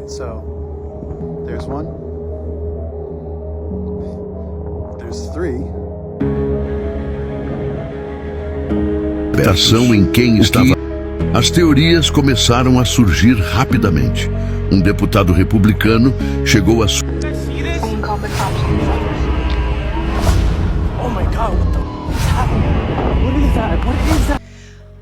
So, there's one. There's three. Ação em quem estava. As teorias começaram a surgir rapidamente. Um deputado republicano chegou a Oh my God, what is that?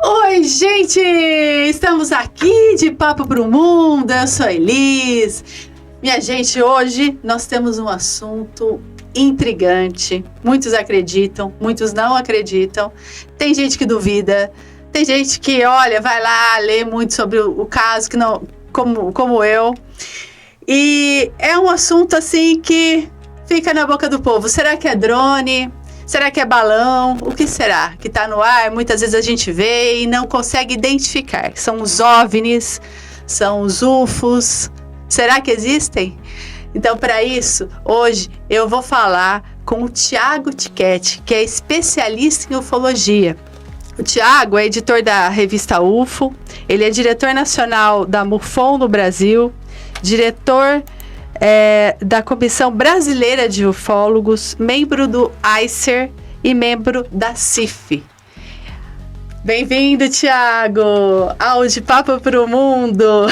Oi, gente! Estamos aqui de Papo pro Mundo. Eu sou a Elis. Minha gente, hoje nós temos um assunto intrigante. Muitos acreditam, muitos não acreditam. Tem gente que duvida. Tem gente que, olha, vai lá ler muito sobre o caso, que não, como eu. E é um assunto assim que fica na boca do povo. Será que é drone? Será que é balão? O que será que está no ar? Muitas vezes a gente vê e não consegue identificar. São os OVNIs, são os UFOs. Será que existem? Então, para isso, hoje eu vou falar com o Thiago Tiquete, que é especialista em ufologia. O Thiago é editor da revista UFO, ele é diretor nacional da MUFON no Brasil, diretor da Comissão Brasileira de Ufólogos, membro do ICER e membro da CIF. Bem-vindo, Thiago, ao De Papo pro Mundo.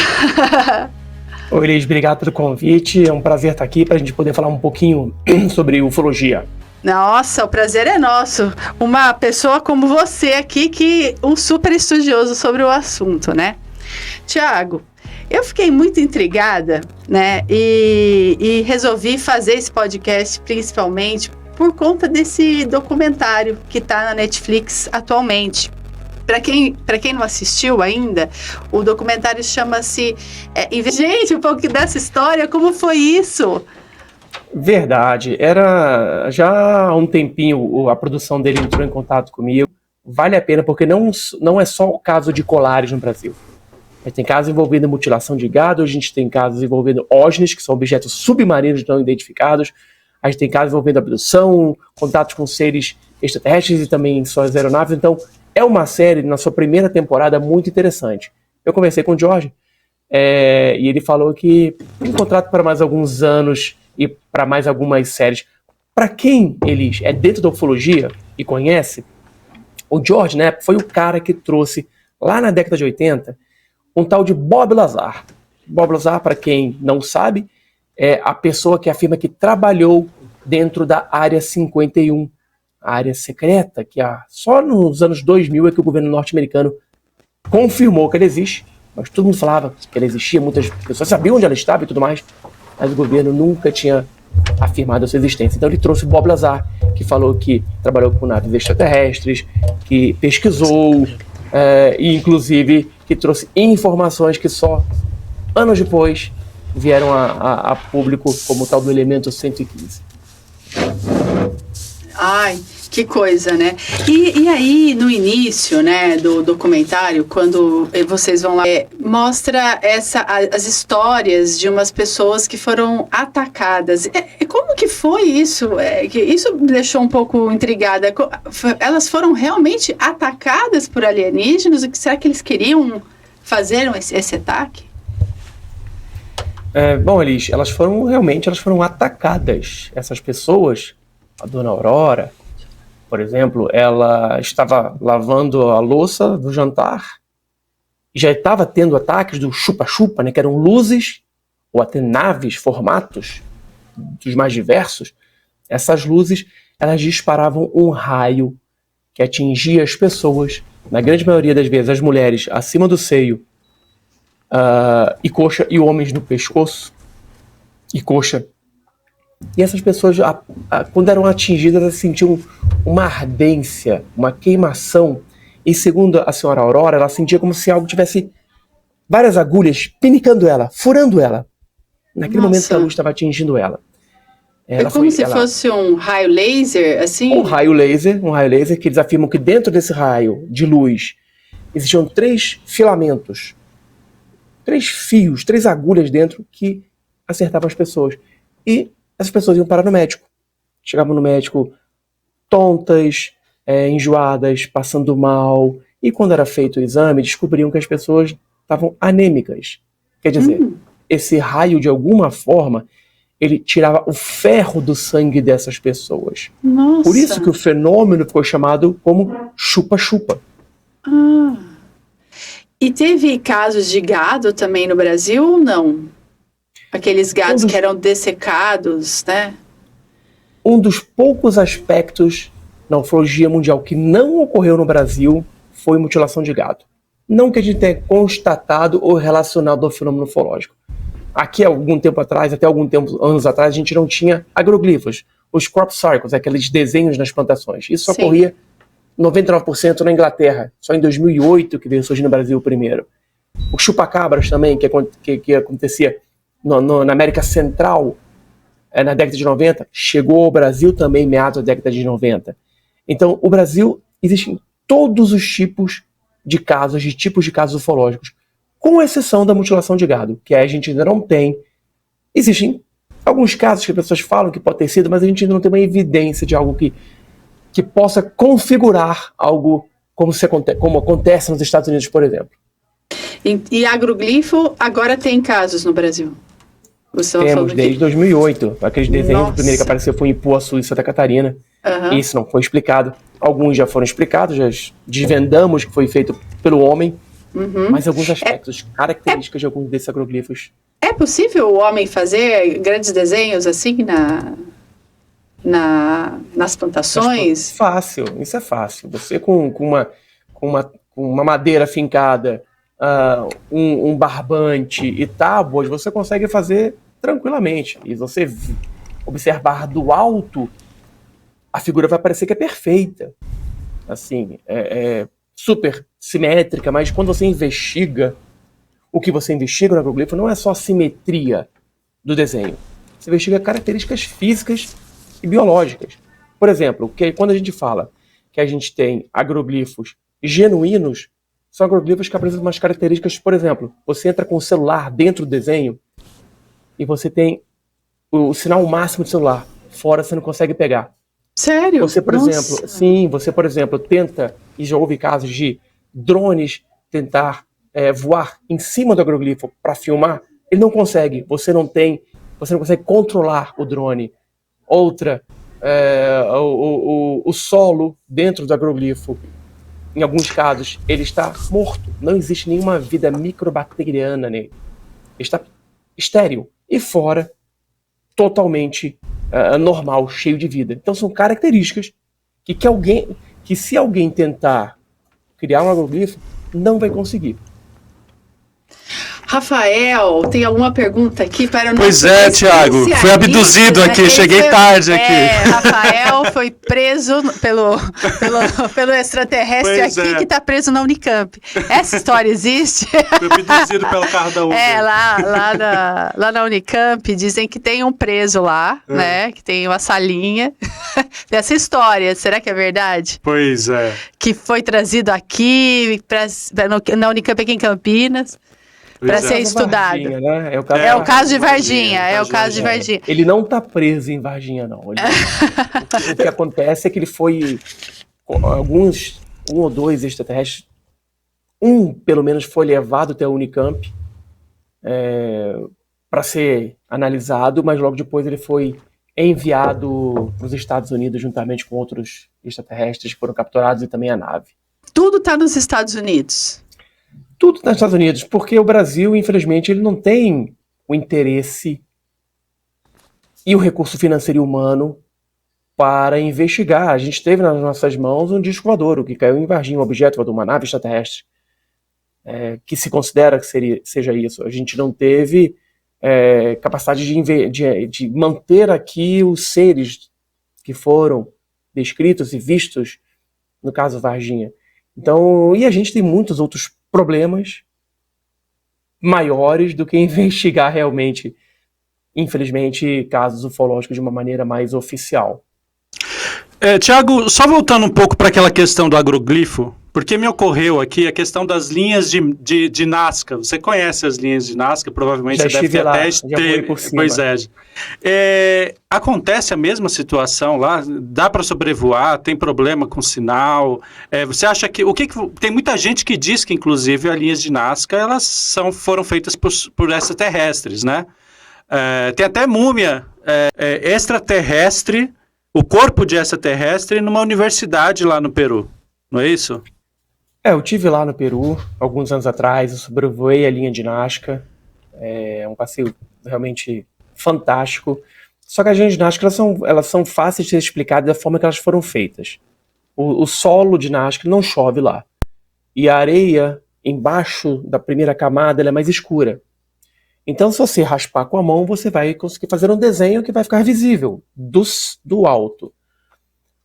Oi, Elis, obrigado pelo convite. É um prazer estar aqui para a gente poder falar um pouquinho sobre ufologia. Nossa, o prazer é nosso. Uma pessoa como você aqui, um super estudioso sobre o assunto, né? Thiago, eu fiquei muito intrigada, né? E resolvi fazer esse podcast principalmente por conta desse documentário que está na Netflix atualmente. Para quem não assistiu ainda, o documentário chama-se... Gente, um pouco dessa história, como foi isso? Verdade. Era já há um tempinho a produção dele entrou em contato comigo. Vale a pena porque não é só o caso de colares no Brasil. A gente tem casos envolvendo mutilação de gado, a gente tem casos envolvendo OVNIs, que são objetos submarinos não identificados, a gente tem casos envolvendo abdução, contatos com seres extraterrestres e também suas aeronaves. Então, é uma série, na sua primeira temporada, muito interessante. Eu conversei com o Jorge e ele falou que tem contrato para mais alguns anos e para mais algumas séries. Para quem ele é dentro da ufologia e conhece, o Jorge, né, foi o cara que trouxe, lá na década de 80, um tal de Bob Lazar. Bob Lazar, para quem não sabe, é a pessoa que afirma que trabalhou dentro da Área 51, a área secreta, que só nos anos 2000 é que o governo norte-americano confirmou que ela existe, mas todo mundo falava que ela existia, muitas pessoas sabiam onde ela estava e tudo mais, mas o governo nunca tinha afirmado a sua existência. Então ele trouxe o Bob Lazar, que falou que trabalhou com naves extraterrestres, que pesquisou, e inclusive que trouxe informações que só anos depois vieram a público, como o tal do elemento 115. Ai, que coisa, né? E aí, no início, né, do documentário, quando vocês vão lá, mostra as histórias de umas pessoas que foram atacadas. Como que foi isso? Isso me deixou um pouco intrigada. Elas foram realmente atacadas por alienígenas? O que será que eles queriam fazer esse ataque? Bom, Elis, elas foram atacadas. Essas pessoas, a dona Aurora, por exemplo, ela estava lavando a louça do jantar e já estava tendo ataques do chupa-chupa, né, que eram luzes ou até naves, formatos dos mais diversos. Essas luzes, elas disparavam um raio que atingia as pessoas, na grande maioria das vezes as mulheres acima do seio e coxa, e homens no pescoço e coxa. E essas pessoas, quando eram atingidas, elas sentiam uma ardência, uma queimação. E segundo a senhora Aurora, ela sentia como se algo tivesse várias agulhas pinicando ela, furando ela. Naquele momento que a luz estava atingindo ela. Se fosse um raio laser, assim? Um raio laser, que eles afirmam que dentro desse raio de luz existiam 3 filamentos, 3 fios, 3 agulhas dentro que acertavam as pessoas. E essas pessoas iam parar no médico. Chegavam no médico tontas, enjoadas, passando mal. E quando era feito o exame, descobriam que as pessoas estavam anêmicas. Quer dizer, esse raio, de alguma forma, ele tirava o ferro do sangue dessas pessoas. Nossa. Por isso que o fenômeno ficou chamado como chupa-chupa. Ah. E teve casos de gado também no Brasil ou não? Aqueles gados que eram dessecados, né? Um dos poucos aspectos na ufologia mundial que não ocorreu no Brasil foi mutilação de gado. Não que a gente tenha constatado ou relacionado ao fenômeno ufológico. Aqui, há algum tempo atrás, até anos atrás, a gente não tinha agroglifos, os crop circles, aqueles desenhos nas plantações. Isso Sim. ocorria 99% na Inglaterra, só em 2008 que veio surgir no Brasil primeiro. Os chupacabras também, que acontecia na América Central, na década de 90, chegou ao Brasil também em meados da década de 90. Então, o Brasil, existem todos os tipos de casos ufológicos, com exceção da mutilação de gado, que a gente ainda não tem. Existem alguns casos que as pessoas falam que pode ter sido, mas a gente ainda não tem uma evidência de algo que possa configurar algo como acontece nos Estados Unidos, por exemplo. E agroglifo agora tem casos no Brasil? Temos desde 2008. Aqueles desenhos, o primeiro que apareceu foi em Ipuaçu, em Santa Catarina. Uhum. Isso não foi explicado. Alguns já foram explicados, já desvendamos que foi feito pelo homem. Uhum. Mas alguns aspectos, características de alguns desses agroglifos. É possível o homem fazer grandes desenhos assim nas plantações? Fácil, isso é fácil. Você com uma madeira fincada, um barbante e tábuas, você consegue fazer tranquilamente. E você observar do alto, a figura vai parecer que é perfeita. Assim, super simétrica, mas quando você investiga, o que você investiga no agroglifo não é só a simetria do desenho. Você investiga características físicas e biológicas. Por exemplo, quando a gente fala que a gente tem agroglifos genuínos, são agroglifos que apresentam umas características, por exemplo, você entra com o celular dentro do desenho e você tem o sinal máximo do celular, fora você não consegue pegar. Sério? Você, por exemplo, tenta, e já houve casos de drones tentar voar em cima do agroglifo para filmar, ele não consegue, você não consegue controlar o drone. Outra, o solo dentro do agroglifo, em alguns casos, ele está morto, não existe nenhuma vida microbacteriana nele, ele está estéril, e fora, totalmente normal, cheio de vida. Então são características que se alguém tentar criar um agroglifo, não vai conseguir. Rafael, tem alguma pergunta aqui para o nosso Pois é, Thiago, fui abduzido aqui, cheguei tarde aqui. Rafael foi preso pelo extraterrestre Pois aqui, que está preso na Unicamp. Essa história existe? Fui abduzido pelo carro da Uber. Lá na Unicamp dizem que tem um preso lá, né, que tem uma salinha dessa história. Será que é verdade? Pois é. Que foi trazido aqui, na Unicamp aqui em Campinas, para ser estudado. Varginha, né? É o caso de Varginha. É o caso de Varginha. Ele não está preso em Varginha, não. O que acontece é que ele foi... um ou dois extraterrestres, pelo menos foi levado até a Unicamp para ser analisado, mas logo depois ele foi enviado para os Estados Unidos juntamente com outros extraterrestres que foram capturados e também a nave. Tudo está nos Estados Unidos. Tudo está nos Estados Unidos, porque o Brasil, infelizmente, ele não tem o interesse e o recurso financeiro e humano para investigar. A gente teve nas nossas mãos um disco voador, o que caiu em Varginha, um objeto voador, uma nave extraterrestre, que se considera que seja isso. A gente não teve capacidade de manter aqui os seres que foram descritos e vistos no caso Varginha. Então, e a gente tem muitos outros problemas maiores do que investigar realmente, infelizmente, casos ufológicos de uma maneira mais oficial. Tiago, só voltando um pouco para aquela questão do agroglifo, Porque me ocorreu aqui a questão das linhas de Nazca. Você conhece as linhas de Nazca, provavelmente Já você deve estive ter lá, até... já fui por cima. Pois acontece a mesma situação lá? Dá para sobrevoar? Tem problema com sinal? Você acha que... Tem muita gente que diz que, inclusive, as linhas de Nazca elas foram feitas por extraterrestres, né? Tem até múmia extraterrestre, o corpo de extraterrestre, numa universidade lá no Peru. Não é isso? Eu estive lá no Peru, alguns anos atrás, eu sobrevoei a linha de Nazca, é um passeio realmente fantástico, só que as linhas de Nazca elas são fáceis de ser explicadas da forma que elas foram feitas. O solo de Nazca não chove lá, e a areia embaixo da primeira camada ela é mais escura. Então se você raspar com a mão, você vai conseguir fazer um desenho que vai ficar visível do alto.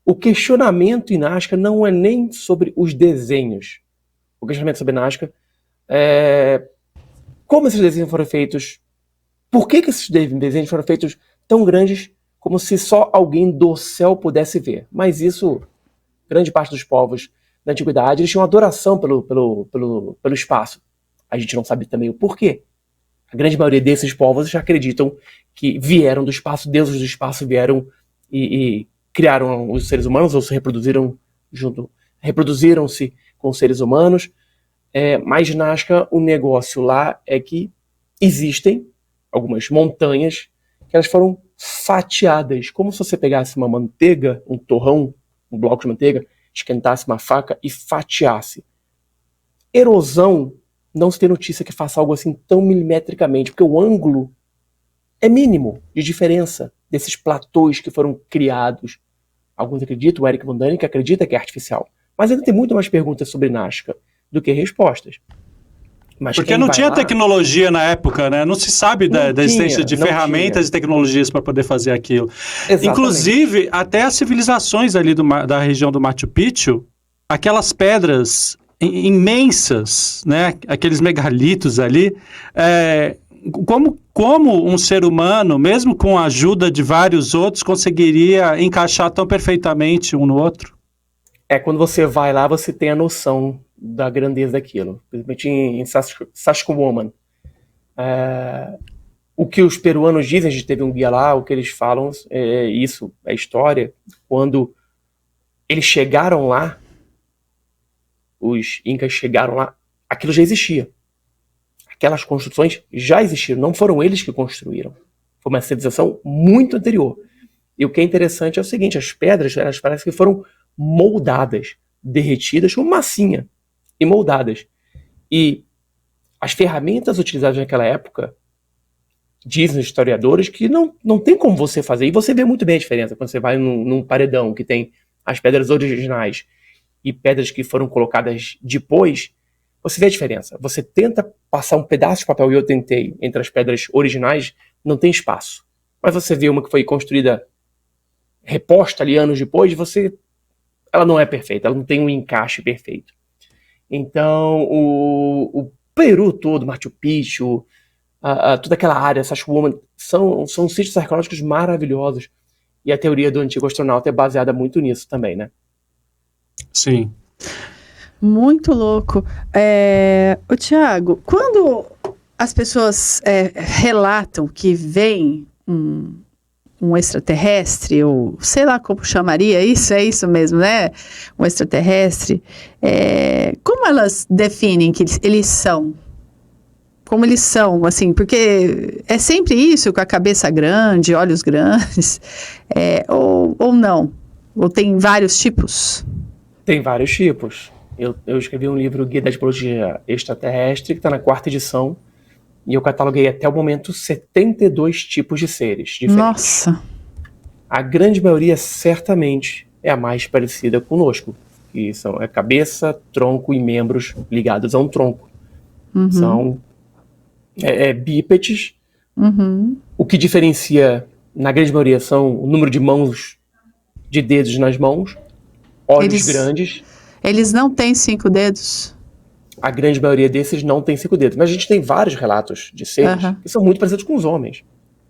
O questionamento em Nazca não é nem sobre os desenhos. O questionamento sobre Nazca é como esses desenhos foram feitos, por que esses desenhos foram feitos tão grandes como se só alguém do céu pudesse ver. Mas isso, grande parte dos povos da antiguidade, eles tinham adoração pelo espaço. A gente não sabe também o porquê. A grande maioria desses povos já acreditam que vieram do espaço, deuses do espaço vieram e criaram os seres humanos, ou se reproduziram-se com os seres humanos, mas Nazca, o negócio lá é que existem algumas montanhas que elas foram fatiadas, como se você pegasse uma manteiga, um torrão, um bloco de manteiga, esquentasse uma faca e fatiasse. Erosão, não se tem notícia que faça algo assim tão milimetricamente, porque o ângulo é mínimo de diferença desses platôs que foram criados. Alguns acreditam, o Eric Von Däniken acredita que é artificial. Mas ainda tem muito mais perguntas sobre Nazca do que respostas. Mas porque não tinha tecnologia na época, né? Não se sabe da existência de ferramentas e tecnologias para poder fazer aquilo. Exatamente. Inclusive, até as civilizações ali da região do Machu Picchu, aquelas pedras imensas, né? Aqueles megalitos ali, como um ser humano, mesmo com a ajuda de vários outros, conseguiria encaixar tão perfeitamente um no outro? Quando você vai lá, você tem a noção da grandeza daquilo. Principalmente em Sacsayhuaman. O que os peruanos dizem, a gente teve um guia lá, o que eles falam é isso, é história. Quando eles chegaram lá, os incas chegaram lá, aquilo já existia. Aquelas construções já existiram, não foram eles que construíram. Foi uma civilização muito anterior. E o que é interessante é o seguinte, as pedras, elas parecem que foram moldadas, derretidas como massinha, e moldadas. E as ferramentas utilizadas naquela época, dizem os historiadores, que não tem como você fazer. E você vê muito bem a diferença quando você vai num paredão que tem as pedras originais e pedras que foram colocadas depois, você vê a diferença. Você tenta passar um pedaço de papel, e eu tentei, entre as pedras originais, não tem espaço. Mas você vê uma que foi construída, reposta ali anos depois, ela não é perfeita, ela não tem um encaixe perfeito. Então, o Peru todo, Machu Picchu, toda aquela área, Sacsayhuaman, são sítios arqueológicos maravilhosos. E a teoria do antigo astronauta é baseada muito nisso também, né? Sim. Muito louco. Tiago, quando as pessoas relatam que vem um extraterrestre, ou sei lá como chamaria isso, é isso mesmo, né? Um extraterrestre, como elas definem que eles são? Como eles são, assim, porque é sempre isso, com a cabeça grande, olhos grandes, ou não? Ou tem vários tipos? Tem vários tipos. Eu escrevi um livro, Guia da Tipologia Extraterrestre, que está na 4ª edição, e eu cataloguei até o momento 72 tipos de seres diferentes. Nossa! A grande maioria, certamente, é a mais parecida conosco, que são cabeça, tronco e membros ligados a um tronco. Uhum. São bípedes. Uhum. O que diferencia, na grande maioria, são o número de mãos, de dedos nas mãos, olhos grandes. Eles não têm 5 dedos? A grande maioria desses não tem 5 dedos. Mas a gente tem vários relatos de seres que são muito parecidos com os homens.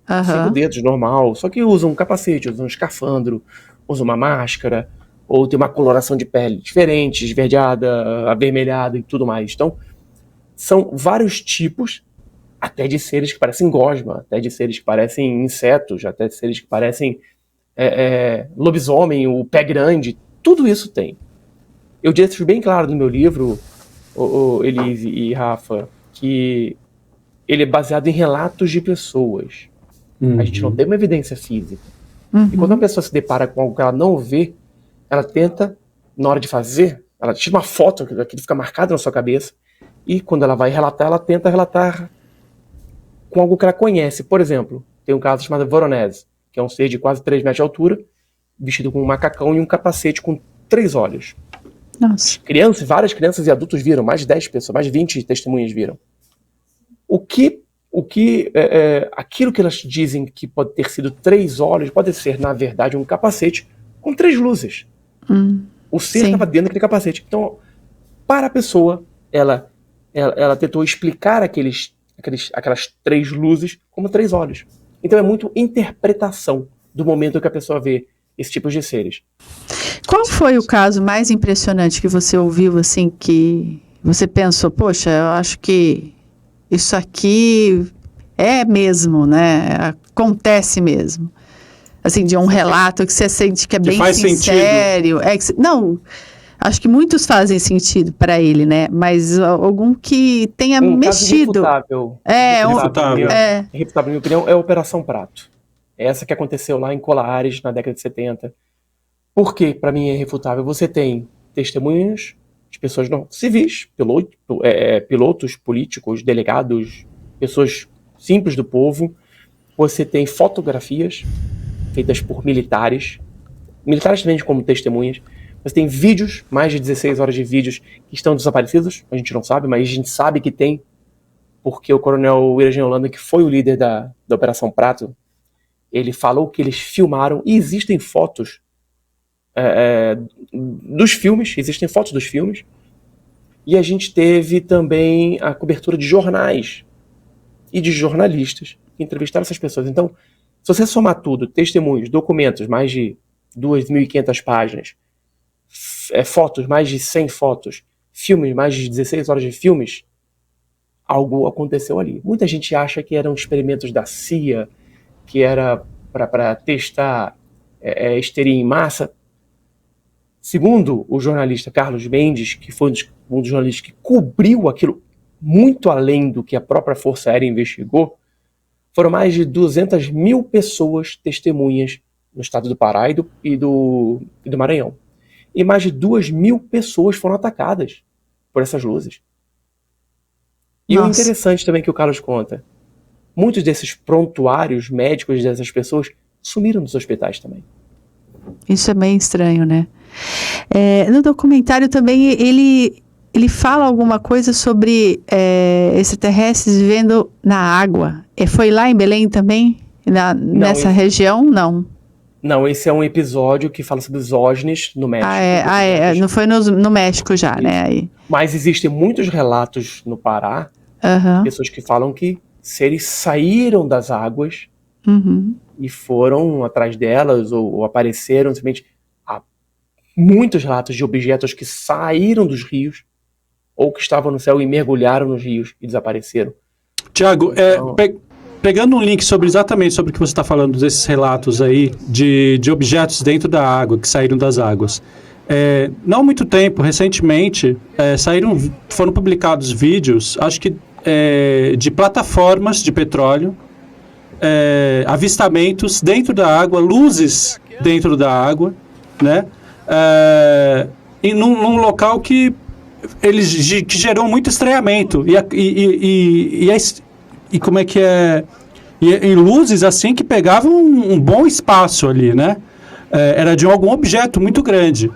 5 dedos, normal. Só que usam um capacete, usam um escafandro, usam uma máscara. ou tem uma coloração de pele diferente, esverdeada, avermelhada e tudo mais. Então, são vários tipos, até de seres que parecem gosma, até de seres que parecem insetos, até de seres que parecem lobisomem, o pé grande, tudo isso tem. Eu deixo bem claro no meu livro, Elise e Rafa, que ele é baseado em relatos de pessoas. A gente não tem uma evidência física. E quando uma pessoa se depara com algo que ela não vê, ela tenta, na hora de fazer, ela tira uma foto, aquilo fica marcado na sua cabeça, e quando ela vai relatar, ela tenta relatar com algo que ela conhece. Por exemplo, tem um caso chamado Voronezh, que é um ser de quase 3 metros de altura, vestido com um macacão e um capacete com 3 olhos. Nossa. Várias crianças e adultos viram, mais de 10 pessoas, mais de 20 testemunhas viram. Aquilo que elas dizem que pode ter sido 3 olhos, pode ser, na verdade, um capacete com 3 luzes. O ser estava dentro daquele capacete. Então, para a pessoa, ela tentou explicar aquelas 3 luzes como 3 olhos. Então é muito interpretação do momento que a pessoa vê esse tipo de seres. Qual foi o caso mais impressionante que você ouviu, assim, que você pensou, poxa, eu acho que isso aqui é mesmo, né? Acontece mesmo. Assim, de um relato que você sente que é bem sincero. Não, acho que muitos fazem sentido para ele, né? Mas algum que tenha mexido. Irrefutável. Irrefutável, na minha opinião, é a Operação Prato. Essa que aconteceu lá em Colares, na década de 70. Por que, para mim, é irrefutável? Você tem testemunhas de pessoas civis, pilotos políticos, delegados, pessoas simples do povo. Você tem fotografias feitas por militares também como testemunhas. Você tem vídeos, mais de 16 horas de vídeos que estão desaparecidos, a gente não sabe, mas a gente sabe que tem, porque o coronel William Holanda, que foi o líder da Operação Prato, ele falou que eles filmaram, e existem fotos dos filmes, e a gente teve também a cobertura de jornais e de jornalistas que entrevistaram essas pessoas. Então, se você somar tudo, testemunhos, documentos, mais de 2.500 páginas, fotos, mais de 100 fotos, filmes, mais de 16 horas de filmes, algo aconteceu ali. Muita gente acha que eram experimentos da CIA, que era para testar histeria em massa. Segundo o jornalista Carlos Mendes, que foi um dos jornalistas que cobriu aquilo muito além do que a própria Força Aérea investigou, foram mais de 200 mil pessoas testemunhas no estado do Pará e do Maranhão. E mais de 2.000 pessoas foram atacadas por essas luzes. E o interessante também que o Carlos conta, muitos desses prontuários médicos dessas pessoas sumiram dos hospitais também. Isso é meio estranho, né? No documentário também ele fala alguma coisa sobre extraterrestres vivendo na água. Foi lá em Belém também? Nessa região? Não. Não, esse é um episódio que fala sobre os OVNIs no México. Não foi no México já, né? Aí. Mas existem muitos relatos no Pará, pessoas que falam que seres saíram das águas e foram atrás delas ou apareceram simplesmente. Há muitos relatos de objetos que saíram dos rios ou que estavam no céu e mergulharam nos rios e desapareceram. Tiago, pegando um link exatamente sobre o que você está falando, desses relatos aí de objetos dentro da água, que saíram das águas. Não há muito tempo, recentemente, foram publicados vídeos, acho que de plataformas de petróleo, avistamentos dentro da água, luzes dentro da água, né? E num local que gerou muito estranhamento. E como é que é? E luzes assim que pegavam um bom espaço ali, né? Era de algum objeto muito grande.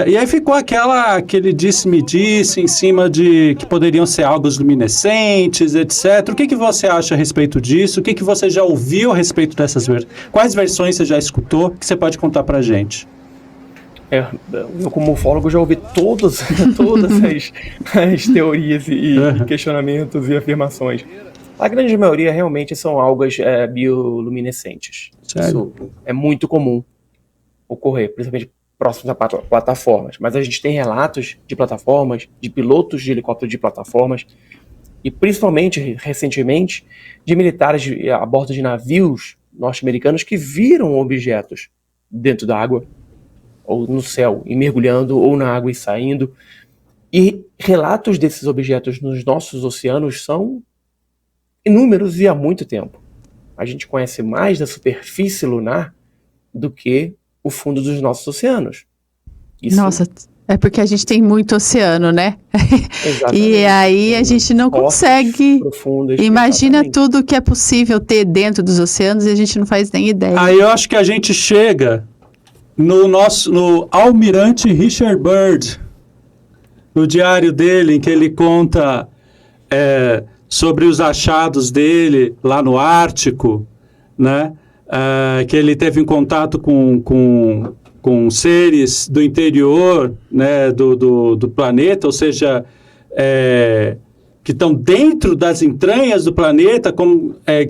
E aí ficou aquele disse-me-disse em cima de que poderiam ser algo luminescentes, etc. O que você acha a respeito disso? O que você já ouviu a respeito dessas versões? Quais versões você já escutou que você pode contar pra gente? Eu, como ufólogo, já ouvi todas as teorias e questionamentos e afirmações. A grande maioria realmente são algas bioluminescentes. Sério? Isso é muito comum ocorrer, principalmente próximos a plataformas, mas a gente tem relatos de plataformas, de pilotos de helicóptero de plataformas, e principalmente, recentemente, de militares a bordo de navios norte-americanos que viram objetos dentro da água, ou no céu, e mergulhando, ou na água e saindo. E relatos desses objetos nos nossos oceanos são inúmeros e há muito tempo. A gente conhece mais da superfície lunar do que o fundo dos nossos oceanos. Isso... Nossa, é porque a gente tem muito oceano, né? Exatamente. E aí a gente não consegue. Imagina exatamente. tudo que é possível ter dentro dos oceanos e a gente não faz nem ideia. Aí eu acho que a gente chega no Almirante Richard Byrd, no diário dele, em que ele conta sobre os achados dele lá no Ártico, né? Que ele teve em contato com seres do interior, né, do planeta, ou seja, que estão dentro das entranhas do planeta,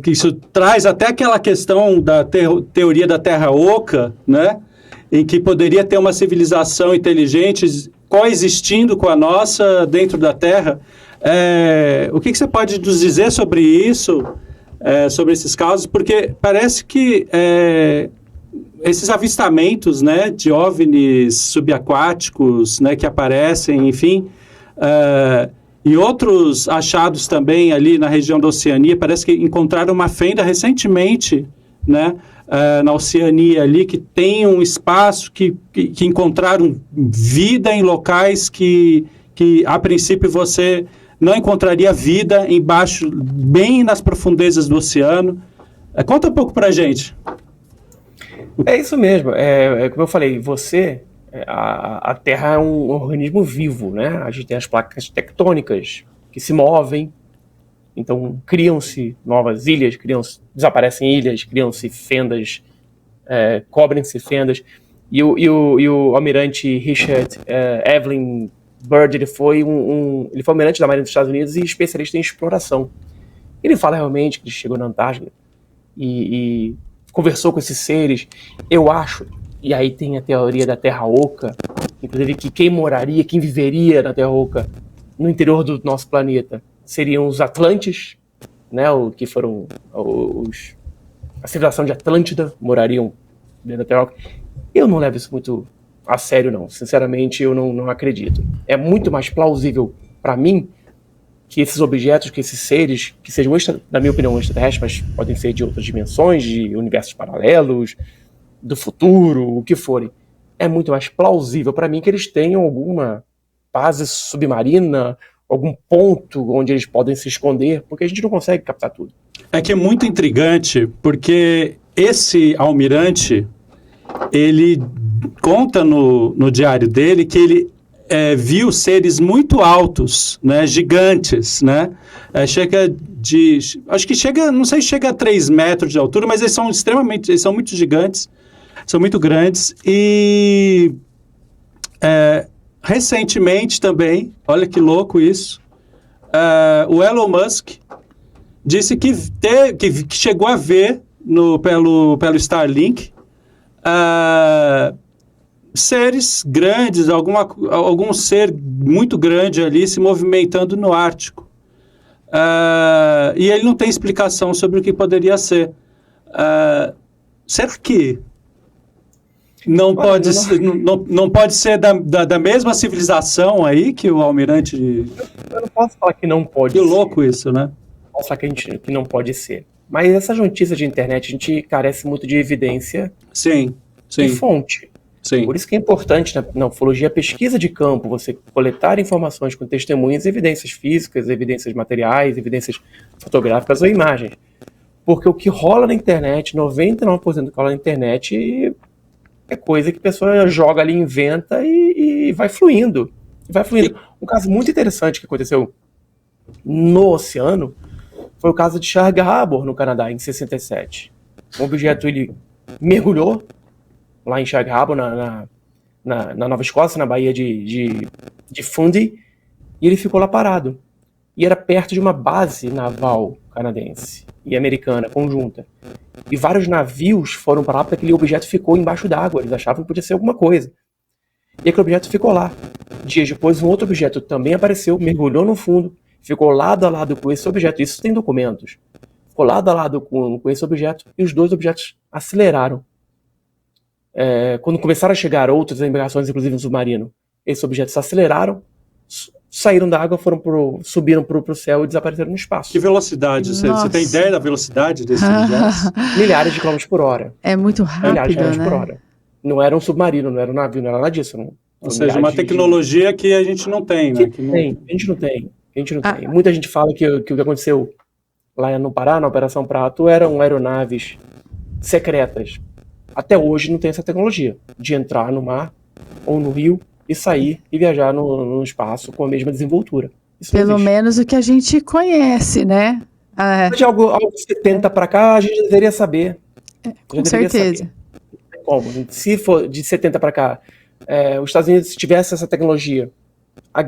que isso traz até aquela questão da teoria da Terra Oca, né, em que poderia ter uma civilização inteligente coexistindo com a nossa dentro da Terra. O que você pode nos dizer sobre isso? Sobre esses casos, porque parece que esses avistamentos, né, de OVNIs subaquáticos, né, que aparecem, enfim, e outros achados também ali na região da Oceania, parece que encontraram uma fenda recentemente, né, na Oceania ali, que tem um espaço que encontraram vida em locais que a princípio você não encontraria vida embaixo, bem nas profundezas do oceano. Conta um pouco pra gente. É isso mesmo. Como eu falei, a Terra é um organismo vivo, né? A gente tem as placas tectônicas que se movem, então criam-se novas ilhas, desaparecem ilhas, criam-se fendas, cobrem-se fendas. E o almirante Richard Evelyn Byrd, ele foi almirante da Marinha dos Estados Unidos e especialista em exploração. Ele fala realmente que ele chegou na Antártida e conversou com esses seres. Eu acho, e aí tem a teoria da Terra Oca, inclusive que quem viveria na Terra Oca, no interior do nosso planeta, seriam os Atlantes, né, que foram a civilização de Atlântida, morariam dentro da Terra Oca. Eu não levo isso muito a sério, não. Sinceramente, eu não acredito. É muito mais plausível para mim que esses objetos, que esses seres, que sejam, na minha opinião, extraterrestres, mas podem ser de outras dimensões, de universos paralelos, do futuro, o que forem. É muito mais plausível para mim que eles tenham alguma base submarina, algum ponto onde eles podem se esconder, porque a gente não consegue captar tudo. É que é muito intrigante, porque esse almirante, ele conta no diário dele que ele viu seres muito altos, né, gigantes, né, não sei se chega a 3 metros de altura, mas eles são muito gigantes, são muito grandes, e recentemente também, olha que louco isso, o Elon Musk disse que chegou a ver pelo Starlink seres grandes, algum ser muito grande ali se movimentando no Ártico. E ele não tem explicação sobre o que poderia ser. Será que não pode ser da mesma civilização aí que o almirante... Eu não posso falar que não pode ser. Que louco isso, né? Não posso falar que não pode ser. Mas essas notícias de internet, a gente carece muito de evidência e fonte. Sim. Por isso que é importante na ufologia a pesquisa de campo, você coletar informações com testemunhas, evidências físicas, evidências materiais, evidências fotográficas ou imagens. Porque o que rola na internet, 99% do que rola na internet é coisa que a pessoa joga ali, inventa e vai fluindo. Um caso muito interessante que aconteceu no oceano foi o caso de Pearl Harbor, no Canadá, em 67. Um objeto, ele mergulhou lá em Pearl Harbor, na Nova Escócia, na Baía de Fundy, e ele ficou lá parado. E era perto de uma base naval canadense e americana, conjunta. E vários navios foram para lá porque aquele objeto ficou embaixo d'água, eles achavam que podia ser alguma coisa. E aquele objeto ficou lá. Dias depois, um outro objeto também apareceu, mergulhou no fundo, ficou lado a lado com esse objeto. Isso tem documentos. Ficou lado a lado com esse objeto e os dois objetos aceleraram. Quando começaram a chegar outras embarcações, inclusive no submarino, esses objetos aceleraram, saíram da água, subiram para o céu e desapareceram no espaço. Que velocidade? Você tem ideia da velocidade desses objetos? Milhares de quilômetros por hora. É muito rápido, milhares de quilômetros né? por hora. Não era um submarino, não era um navio, não era nada disso. Ou seja, uma tecnologia que a gente não tem, né? A gente não tem. Muita gente fala que o que aconteceu lá no Pará, na Operação Prato, eram aeronaves secretas. Até hoje não tem essa tecnologia de entrar no mar ou no rio e sair e viajar no espaço com a mesma desenvoltura. Isso Pelo menos o que a gente conhece, né? De algo de 70 para cá, a gente deveria saber. Com certeza. Como? Se for de 70 para cá, os Estados Unidos tivesse essa tecnologia, a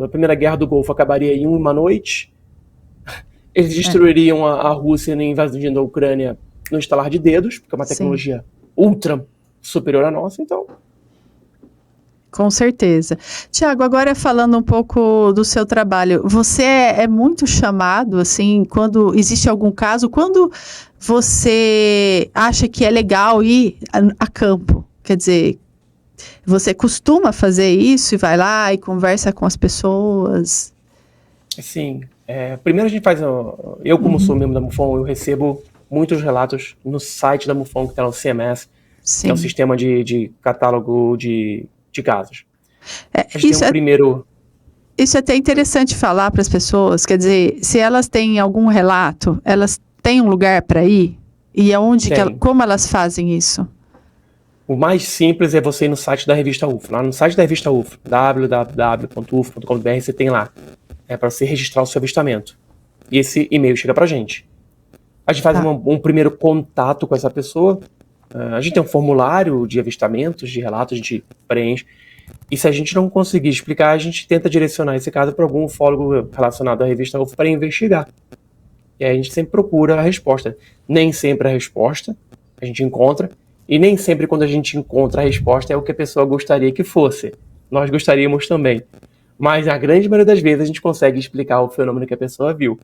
Primeira Guerra do Golfo acabaria em uma noite. Eles destruiriam a Rússia invadindo a Ucrânia no estalar de dedos, porque é uma tecnologia ultra superior à nossa, então. Com certeza. Tiago, agora falando um pouco do seu trabalho, você é muito chamado, assim, quando existe algum caso, quando você acha que é legal ir a campo? Quer dizer, você costuma fazer isso e vai lá e conversa com as pessoas? Sim. Primeiro a gente faz... Eu, como sou membro da MUFON, eu recebo muitos relatos no site da MUFON, que está no CMS, que é um sistema de catálogo de casos. Isso é até interessante falar para as pessoas, quer dizer, se elas têm algum relato, elas têm um lugar para ir? E aonde como elas fazem isso? O mais simples é você ir no site da revista UFO. Lá no site da revista UFO, www.ufo.com.br, você tem lá, para você registrar o seu avistamento. E esse e-mail chega pra gente. A gente faz um primeiro contato com essa pessoa. A gente tem um formulário de avistamentos, de relatos, a gente preenche. E se a gente não conseguir explicar, a gente tenta direcionar esse caso para algum ufólogo relacionado à revista UFO para investigar. E aí a gente sempre procura a resposta. Nem sempre a resposta a gente encontra, e nem sempre quando a gente encontra a resposta é o que a pessoa gostaria que fosse. Nós gostaríamos também. Mas a grande maioria das vezes a gente consegue explicar o fenômeno que a pessoa viu.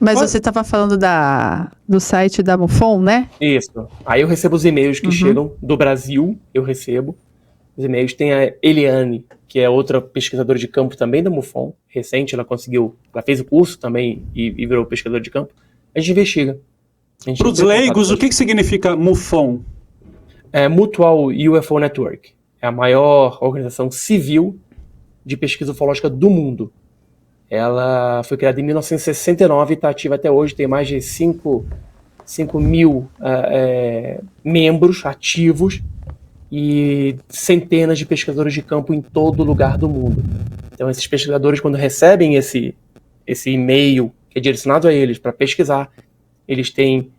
Mas você estava falando do site da MUFON, né? Isso. Aí eu recebo os e-mails que chegam do Brasil, eu recebo. Os e-mails tem a Eliane, que é outra pesquisadora de campo também da MUFON. Recente, ela fez o curso também e virou pesquisadora de campo. A gente investiga. Para os leigos, o que significa MUFON? Mutual UFO Network. É a maior organização civil de pesquisa ufológica do mundo. Ela foi criada em 1969 e está ativa até hoje, tem mais de 5 mil membros ativos e centenas de pesquisadores de campo em todo lugar do mundo. Então esses pesquisadores, quando recebem esse e-mail que é direcionado a eles para pesquisar, eles têm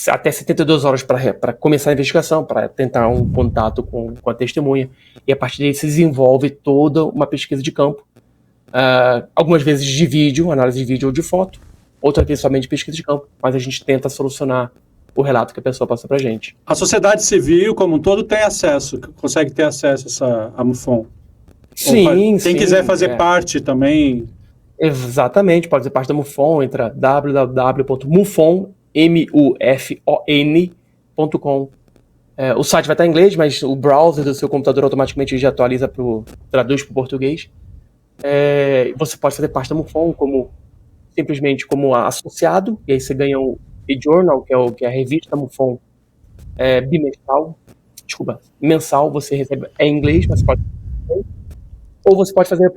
até 72 horas para começar a investigação, para tentar um contato com a testemunha, e a partir daí se desenvolve toda uma pesquisa de campo. Algumas vezes de vídeo, análise de vídeo ou de foto, outras vezes somente de pesquisa de campo, mas a gente tenta solucionar o relato que a pessoa passa pra gente. A sociedade civil, como um todo, tem acesso, consegue ter acesso a MUFON? Sim, Quem quiser fazer parte também... Exatamente, pode fazer parte da MUFON, entra www.mufon.com. O site vai estar em inglês, mas o browser do seu computador automaticamente já atualiza traduz para o português. Você pode fazer parte da MUFON simplesmente como associado, e aí você ganha o e-journal, que é a revista MUFON mensal, você recebe em inglês, mas pode ou você pode fazer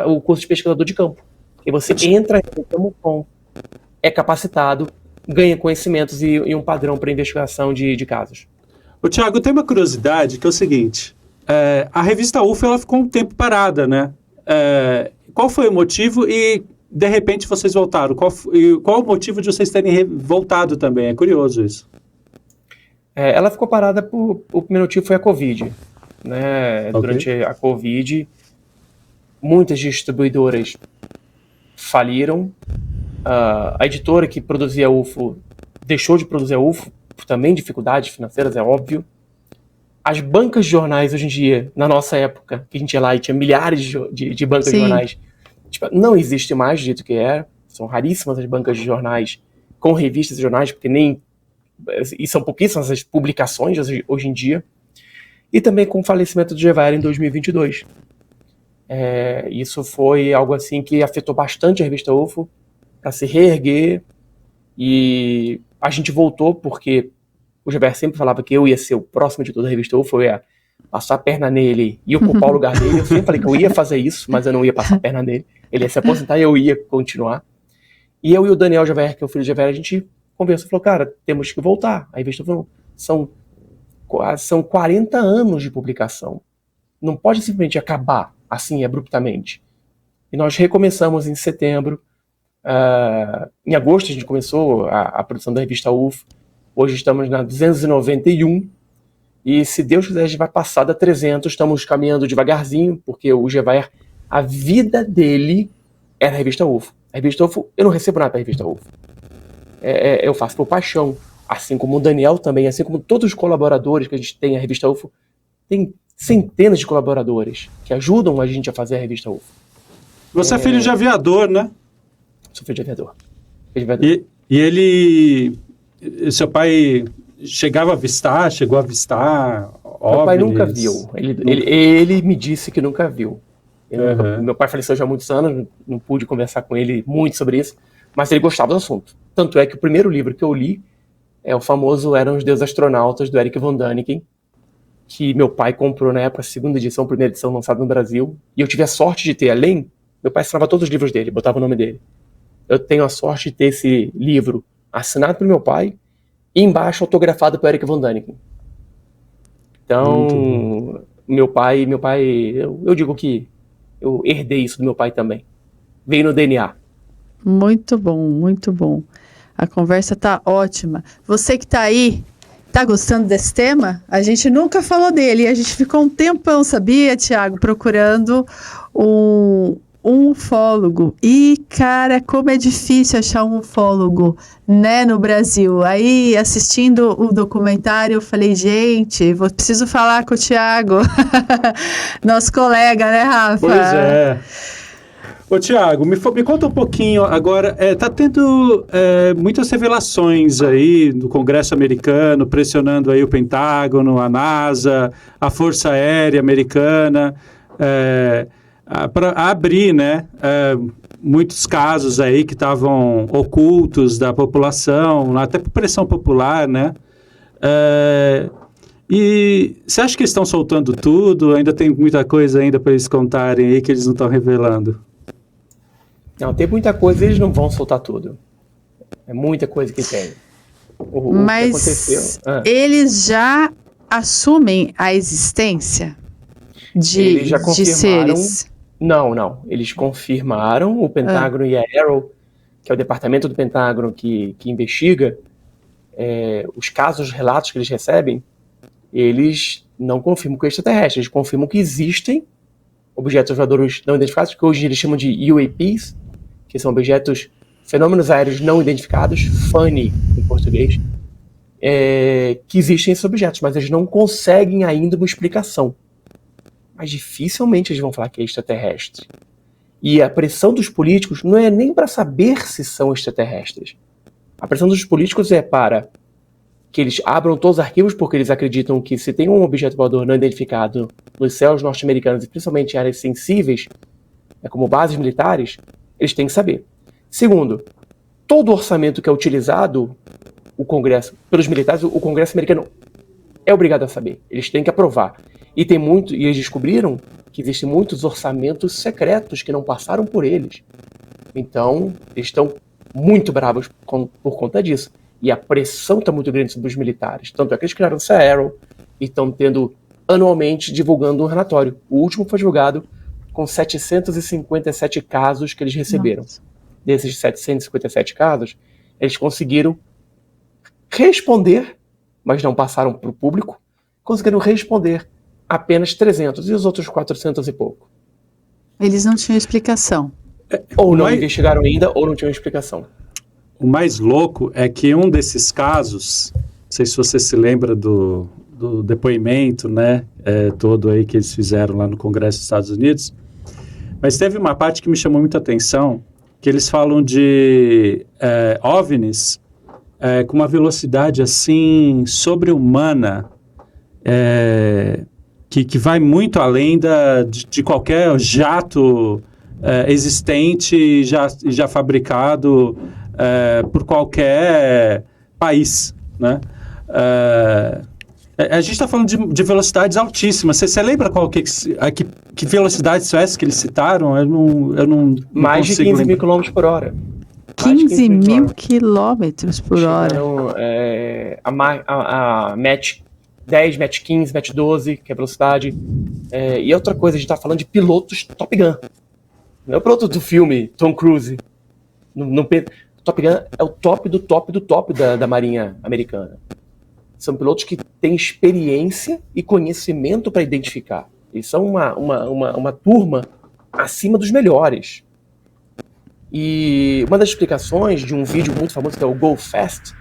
o curso de pesquisador de campo. E você entra na MUFON, é capacitado, ganha conhecimentos e um padrão para investigação de casos. Tiago, tem uma curiosidade que é o seguinte, a revista UFO ela ficou um tempo parada, né? Qual foi o motivo e, de repente, vocês voltaram? Qual o motivo de vocês terem voltado também? É curioso isso. Ela ficou parada o primeiro motivo foi a Covid. Né? Okay. Durante a Covid, muitas distribuidoras faliram. A editora que produzia UFO deixou de produzir a UFO, por também dificuldades financeiras, é óbvio. as bancas de jornais hoje em dia, na nossa época, que a gente ia lá e tinha milhares de bancas de jornais, tipo, não existe mais do jeito que era. São raríssimas as bancas de jornais com revistas e jornais, porque e são pouquíssimas as publicações hoje em dia. E também com o falecimento do Gevaer em 2022. Isso foi algo assim que afetou bastante a revista UFO para se reerguer, e a gente voltou porque o Gevaer sempre falava que eu ia ser o próximo editor da revista UFO, eu ia passar a perna nele e ocupar o lugar dele. Eu sempre falei que eu ia fazer isso, mas eu não ia passar a perna nele. Ele ia se aposentar e eu ia continuar. E eu e o Daniel Gevaer, que é o filho do Gevaer, a gente conversou e falou, cara, temos que voltar. A revista falou, são 40 anos de publicação. Não pode simplesmente acabar assim, abruptamente. E nós recomeçamos em setembro. Em agosto a gente começou a produção da revista UFO. Hoje estamos na 291. E se Deus quiser, a gente vai passar da 300. Estamos caminhando devagarzinho, porque o Gevaer, a vida dele é na revista UFO. A revista UFO, eu não recebo nada da revista UFO. Eu faço por paixão. Assim como o Daniel também, assim como todos os colaboradores que a gente tem na revista UFO, tem centenas de colaboradores que ajudam a gente a fazer a revista UFO. Você é filho de aviador, né? Sou filho de aviador. E seu pai chegou a avistar Meu pai nunca viu. Ele me disse que nunca viu. Meu pai faleceu já há muitos anos, não pude conversar com ele muito sobre isso, mas ele gostava do assunto. Tanto é que o primeiro livro que eu li é o famoso Eram os Deuses Astronautas, do Eric von Däniken, que meu pai comprou na época, a segunda edição, primeira edição lançada no Brasil, e eu tive a sorte de ter, meu pai assinava todos os livros dele, botava o nome dele. Eu tenho a sorte de ter esse livro assinado pelo meu pai e embaixo autografado por Eric von Däniken. Então, meu pai, eu digo que eu herdei isso do meu pai também. Veio no DNA. Muito bom, muito bom. A conversa tá ótima. Você que tá aí, tá gostando desse tema? A gente nunca falou dele. A gente ficou um tempão, sabia, Tiago, procurando um ufólogo. E, cara, como é difícil achar um ufólogo, né, no Brasil. Aí, assistindo o documentário, eu falei, gente, preciso falar com o Tiago. Nosso colega, né, Rafa? Pois é. Ô, Tiago, me conta um pouquinho agora. Tá tendo muitas revelações aí do Congresso americano, pressionando aí o Pentágono, a NASA, a Força Aérea Americana, para abrir, né, muitos casos aí que estavam ocultos da população, até por pressão popular, né? E você acha que eles estão soltando tudo? Ainda tem muita coisa ainda para eles contarem aí que eles não estão revelando? Não, tem muita coisa, eles não vão soltar tudo. É muita coisa que tem. Mas eles já assumem a existência de seres? Não. Eles confirmaram, o Pentágono e a AARO, que é o departamento do Pentágono que investiga os casos, os relatos que eles recebem, eles não confirmam que é extraterrestre, eles confirmam que existem objetos voadores não identificados, que hoje eles chamam de UAPs, que são fenômenos aéreos não identificados, FANI em português, que existem esses objetos, mas eles não conseguem ainda uma explicação. Mas dificilmente eles vão falar que é extraterrestre. E a pressão dos políticos não é nem para saber se são extraterrestres. A pressão dos políticos é para que eles abram todos os arquivos, porque eles acreditam que se tem um objeto voador não identificado nos céus norte-americanos, e principalmente em áreas sensíveis, como bases militares, eles têm que saber. Segundo, todo o orçamento que é utilizado pelos militares, o Congresso americano é obrigado a saber. Eles têm que aprovar. E eles descobriram que existem muitos orçamentos secretos que não passaram por eles. Então, eles estão muito bravos por conta disso. E a pressão está muito grande sobre os militares. Tanto é que eles criaram essa AARO e estão anualmente divulgando um relatório. O último foi divulgado com 757 casos que eles receberam. Nossa. Desses 757 casos, eles conseguiram responder, mas não passaram para o público, conseguiram responder apenas 300 e os outros 400 e pouco. Eles não tinham explicação. Ou não investigaram ainda, ou não tinham explicação. O mais louco é que um desses casos, não sei se você se lembra do do depoimento, né, todo aí que eles fizeram lá no Congresso dos Estados Unidos. Mas teve uma parte que me chamou muita atenção, que eles falam de OVNIs com uma velocidade assim sobre-humana, que vai muito além de qualquer jato existente já fabricado por qualquer país, né? A gente está falando de velocidades altíssimas. Você lembra que velocidades são essas que eles citaram? Eu não Mais de 15 mil quilômetros por hora. 15 mil quilômetros por hora. Então, a Mach 10, Mach 15, Mach 12, que é a velocidade. E outra coisa, a gente está falando de pilotos Top Gun. Não é o piloto do filme Tom Cruise. Top Gun é o top do top do top da Marinha Americana. São pilotos que têm experiência e conhecimento para identificar. Eles são uma turma acima dos melhores. E uma das explicações de um vídeo muito famoso, que é o Go Fast,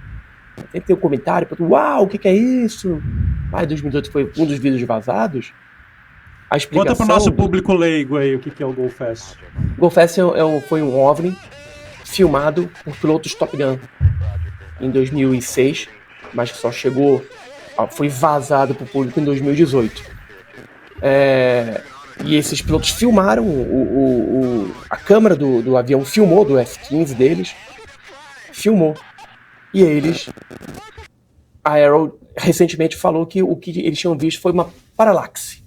sempre tem um comentário, uau, o que é isso? Em 2018 foi um dos vídeos vazados. A explicação... Conta para o nosso público leigo aí o que é o Go Fast. Go Fast foi um OVNI filmado por pilotos Top Gun em 2006, mas que só foi vazado para o público em 2018. E esses pilotos filmaram, a câmera do avião filmou, do F-15 deles, filmou. E a Arrow recentemente falou que o que eles tinham visto foi uma paralaxe,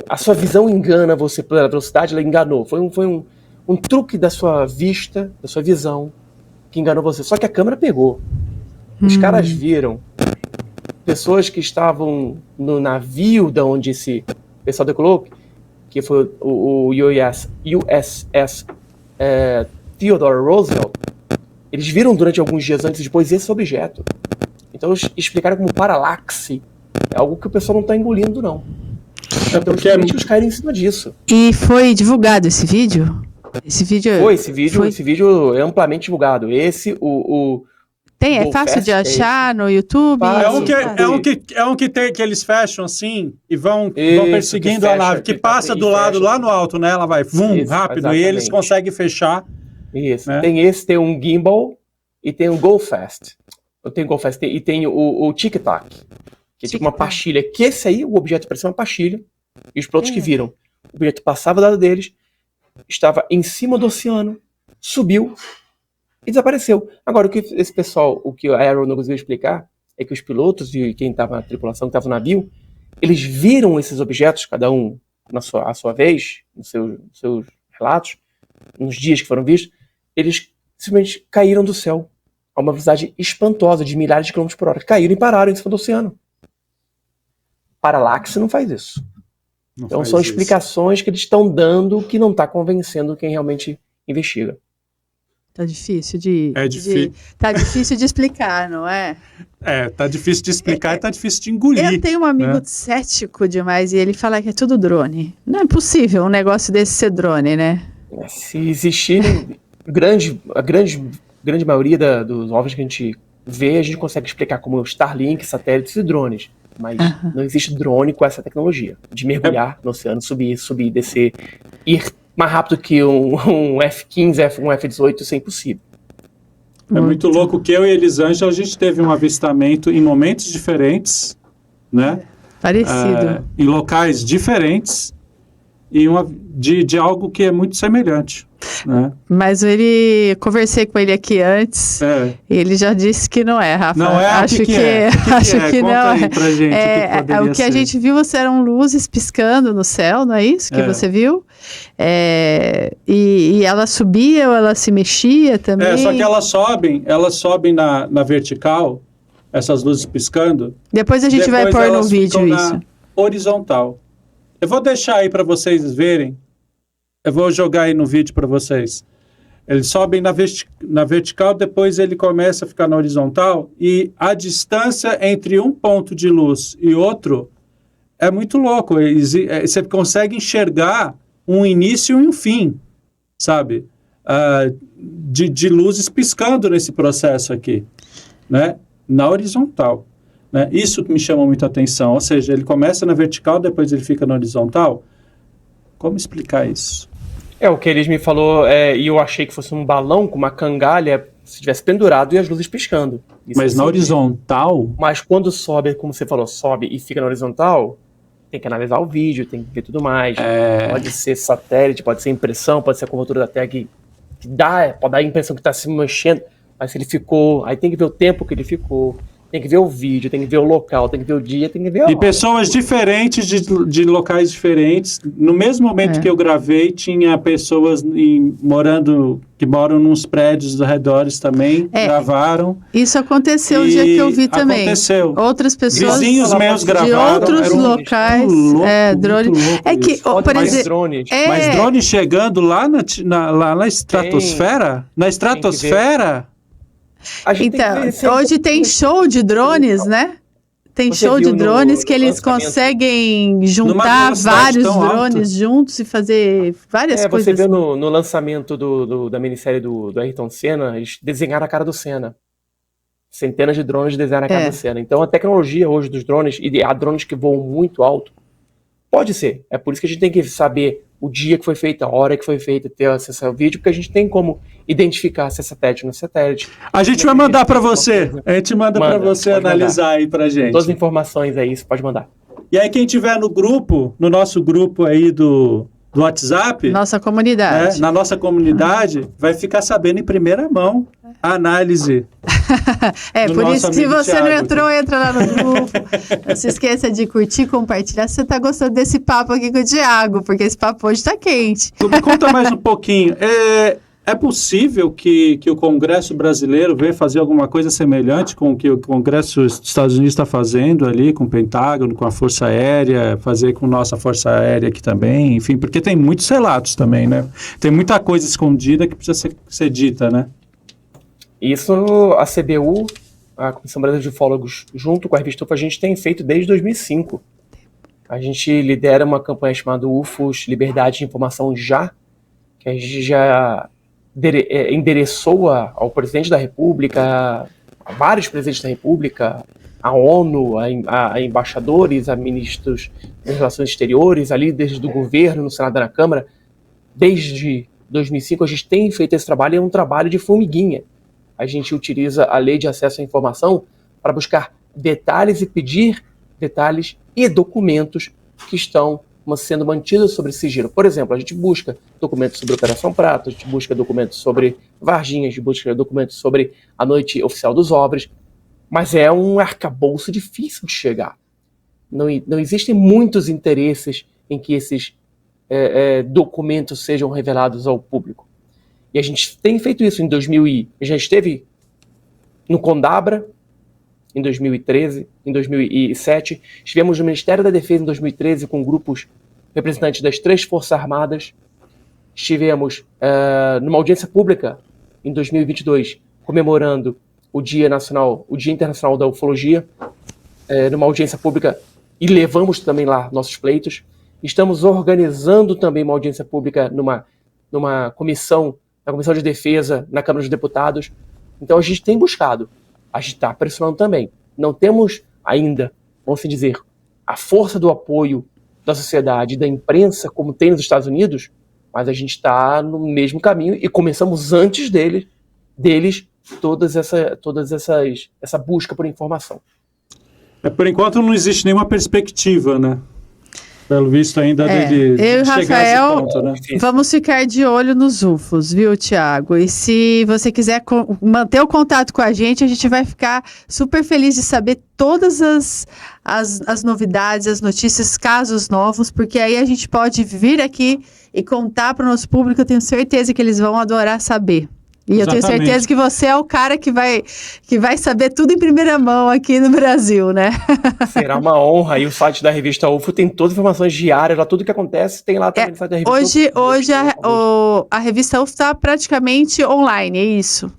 a sua visão engana você pela velocidade, ela enganou. Foi um truque da sua vista, da sua visão, que enganou você. Só que a câmera pegou. Os caras viram pessoas que estavam no navio da onde esse pessoal decolou, que foi o USS Theodore Roosevelt. Eles viram durante alguns dias antes e depois esse objeto. Então eles explicaram como paralaxe. É algo que o pessoal não está engolindo, não. Então os caíram em cima disso. E foi divulgado esse vídeo? Esse vídeo é amplamente divulgado. É fácil de achar no YouTube? É um que eles fecham assim e vão perseguindo a nave, que passa do lado lá no alto, né? Ela vai rápido, exatamente. E eles conseguem fechar. Isso. Né? Tem um gimbal e tem o Go Fast. E tem o Tic Tac, que é tipo uma pastilha. Que esse aí, o objeto parecia uma pastilha. E os pilotos que viram, o objeto passava do lado deles, estava em cima do oceano, subiu e desapareceu. Agora, o que a Arrow não conseguiu explicar é que os pilotos e quem estava na tripulação, que estava no navio, eles viram esses objetos, cada um à sua vez, nos seus relatos, nos dias que foram vistos, eles simplesmente caíram do céu a uma velocidade espantosa de milhares de quilômetros por hora. Caíram e pararam em cima do oceano. Paralaxe não faz isso. Então são explicações que eles estão dando que não está convencendo quem realmente investiga. Tá difícil de explicar, não é? Tá difícil de explicar e tá difícil de engolir. Eu tenho um amigo cético demais e ele fala que é tudo drone. Não é possível um negócio desse ser drone, né? Se existirem a grande maioria dos OVNIs que a gente vê, a gente consegue explicar como Starlink, satélites e drones. Mas não existe drone com essa tecnologia de mergulhar no oceano, subir, descer, ir mais rápido que um F-15, um F-18, isso é impossível. É muito louco que eu e Elisângela, a gente teve um avistamento em momentos diferentes, né? Parecido. Em locais diferentes e de algo que é muito semelhante. Né? Mas conversei com ele aqui antes e ele já disse que não é, Rafa. Não é? Acho que é. Acho que Conta não aí é. Pra gente O que a gente viu eram luzes piscando no céu, não é isso que você viu? E ela subia ou ela se mexia também? Só que elas sobem na vertical, essas luzes piscando. Depois a gente vai pôr no vídeo isso. Na horizontal. Eu vou deixar aí para vocês verem. Eu vou jogar aí no vídeo para vocês. Eles sobem na vertical, depois ele começa a ficar na horizontal e a distância entre um ponto de luz e outro é muito louco. Você consegue enxergar um início e um fim, sabe? de luzes piscando nesse processo aqui, né? Na horizontal. Né? Isso que me chama muita atenção. Ou seja, ele começa na vertical, depois ele fica na horizontal. Como explicar isso? O que eles me falou, e eu achei que fosse um balão com uma cangalha, se tivesse pendurado e as luzes piscando. Isso mas na horizontal? Mas quando sobe, como você falou, sobe e fica na horizontal, tem que analisar o vídeo, tem que ver tudo mais. Pode ser satélite, pode ser impressão, pode ser a curvatura da Terra que pode dar a impressão que está se mexendo, mas se ele ficou, aí tem que ver o tempo que ele ficou. Tem que ver o vídeo, tem que ver o local, tem que ver o dia, tem que ver a hora. E pessoas diferentes, de locais diferentes. No mesmo momento que eu gravei, tinha pessoas que moram nos prédios dos redores também, gravaram. Isso aconteceu o dia que eu vi também. Aconteceu. Outras pessoas vizinhos meus gravaram. De outros locais. Drones. Por exemplo, mas drone chegando lá na estratosfera? Na estratosfera? Então, hoje tem show de drones, né? Tem show de drones que eles conseguem juntar vários drones juntos e fazer várias coisas. Você vê no lançamento da minissérie do Ayrton Senna, eles desenharam a cara do Senna. Centenas de drones desenharam a cara do Senna. Então a tecnologia hoje dos drones, e há drones que voam muito alto, pode ser. É por isso que a gente tem que saber o dia que foi feito, a hora que foi feito, ter acesso ao vídeo, porque a gente tem como identificar se é satélite ou não é satélite. A gente vai mandar para você. A gente manda para você analisar aí pra gente. Todas as informações aí, você pode mandar. E aí quem tiver no nosso grupo aí do WhatsApp, nossa comunidade. Na nossa comunidade, vai ficar sabendo em primeira mão a análise. Por isso, se você não entrou, entra lá no grupo. Não se esqueça de curtir, compartilhar se você está gostando desse papo aqui com o Thiago, porque esse papo hoje está quente. Me conta mais um pouquinho. É possível que o Congresso brasileiro venha fazer alguma coisa semelhante com o que o Congresso dos Estados Unidos está fazendo ali, com o Pentágono, com a Força Aérea, fazer com nossa Força Aérea aqui também, enfim, porque tem muitos relatos também, né? Tem muita coisa escondida que precisa ser dita, né? Isso a CBU, a Comissão Brasileira de Ufólogos, junto com a revista UFO, a gente tem feito desde 2005. A gente lidera uma campanha chamada UFOs, Liberdade de Informação Já, que a gente já endereçou ao presidente da República, a vários presidentes da República, a ONU, a embaixadores, a ministros das Relações Exteriores, a líderes do governo, no Senado e na Câmara. Desde 2005 a gente tem feito esse trabalho, e é um trabalho de formiguinha. A gente utiliza a Lei de Acesso à Informação para buscar detalhes e pedir detalhes e documentos que estão sendo mantidos sobre sigilo. Por exemplo, a gente busca documentos sobre Operação Prato, a gente busca documentos sobre Varginha, a gente busca documentos sobre a Noite Oficial dos Obras, mas é um arcabouço difícil de chegar. Não existem muitos interesses em que esses documentos sejam revelados ao público. E a gente tem feito isso em 2000 já esteve no Condabra, em 2013, em 2007. Estivemos no Ministério da Defesa em 2013 com grupos representantes das 3 Forças Armadas. Estivemos numa audiência pública em 2022, comemorando o Dia Internacional da Ufologia, numa audiência pública, e levamos também lá nossos pleitos. Estamos organizando também uma audiência pública numa comissão, na Comissão de Defesa, na Câmara dos Deputados. Então a gente tem buscado. A gente está pressionando também. Não temos ainda, vamos dizer, a força do apoio da sociedade, da imprensa, como tem nos Estados Unidos, mas a gente está no mesmo caminho e começamos antes deles essa busca por informação. Por enquanto não existe nenhuma perspectiva, né? Pelo visto ainda de eu e chegar Rafael, a esse ponto, né? Vamos ficar de olho nos UFOs, viu, Thiago? E se você quiser manter o contato com a gente vai ficar super feliz de saber todas as novidades, as notícias, casos novos, porque aí a gente pode vir aqui e contar para o nosso público. Eu tenho certeza que eles vão adorar saber. E eu tenho certeza que você é o cara que vai saber tudo em primeira mão aqui no Brasil, né? Será uma honra. E o site da revista UFO tem todas as informações diárias, lá tudo que acontece tem lá também no site da revista. Hoje a revista UFO está praticamente online, é isso?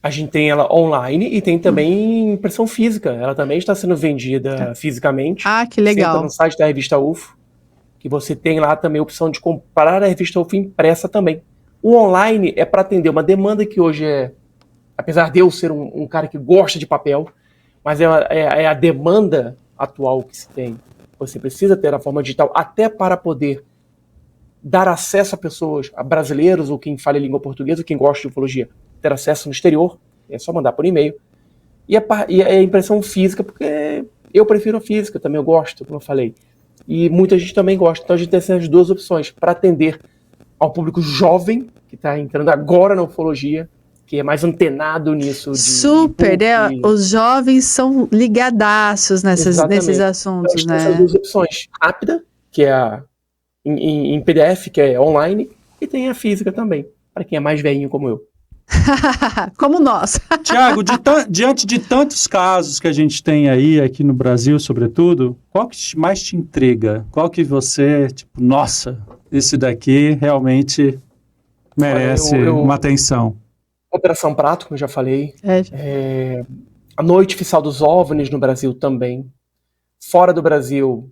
A gente tem ela online e tem também impressão física. Ela também está sendo vendida fisicamente. Ah, que legal. Você entra no site da revista UFO, que você tem lá também a opção de comprar a revista UFO impressa também. O online é para atender uma demanda que hoje apesar de eu ser um cara que gosta de papel, mas é a demanda atual que se tem. Você precisa ter a forma digital até para poder dar acesso a pessoas, a brasileiros ou quem fala língua portuguesa, ou quem gosta de ufologia, ter acesso no exterior, é só mandar por e-mail. E a impressão física, porque eu prefiro a física, também eu gosto, como eu falei. E muita gente também gosta. Então a gente tem essas duas opções para atender ao público jovem, que está entrando agora na ufologia, que é mais antenado nisso. Super, né? Os jovens são ligadaços nesses assuntos, então, né? Essas duas opções. Rápida, que é em PDF, que é online, e tem a física também, para quem é mais velhinho como eu. Como nós. Tiago, diante de tantos casos que a gente tem aí, aqui no Brasil, sobretudo, qual que mais te intriga? Qual que você, tipo, nossa, esse daqui realmente merece uma atenção? Operação Prato, como eu já falei. A Noite Oficial dos OVNIs no Brasil também. Fora do Brasil,